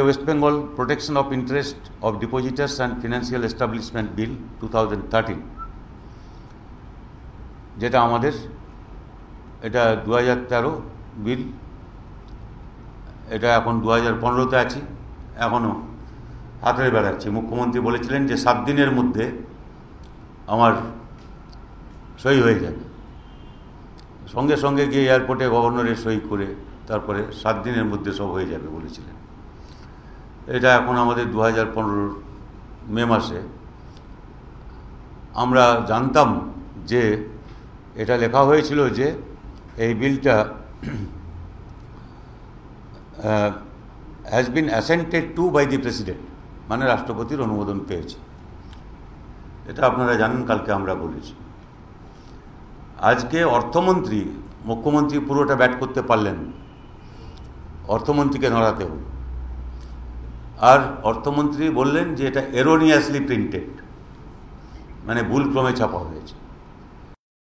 West Bengal protection of interest of depositors and financial establishment bill 2013, যেটা আমাদের এটা 2013 বিল, এটা এখন 2015-তে আছি, এখনও হাতে বেড়াচ্ছি। মুখ্যমন্ত্রী বলেছিলেন যে 7 দিনের মধ্যে আমার সই হয়ে যাবে, সঙ্গে সঙ্গে গিয়ে এয়ারপোর্টে গভর্নরের সই করে তারপরে 7 দিনের মধ্যে সব হয়ে যাবে বলেছিলেন। এটা এখন আমাদের 2015 মে মাসে। আমরা জানতাম যে এটা লেখা হয়েছিল যে এই বিলটা has been assented to by the president, মানে রাষ্ট্রপতির অনুমোদন পেয়েছে। এটা আপনারা জানেন, কালকে আমরা বলেছি। আজকে অর্থমন্ত্রী, মুখ্যমন্ত্রী পুরোটা ব্যাট করতে পারলেন, অর্থমন্ত্রীকে নড়াতে হবে। আর অর্থমন্ত্রী বললেন যে এটা এরোনিয়াসলি প্রিন্টেড, মানে ভুলক্রমে ছাপা হয়েছে।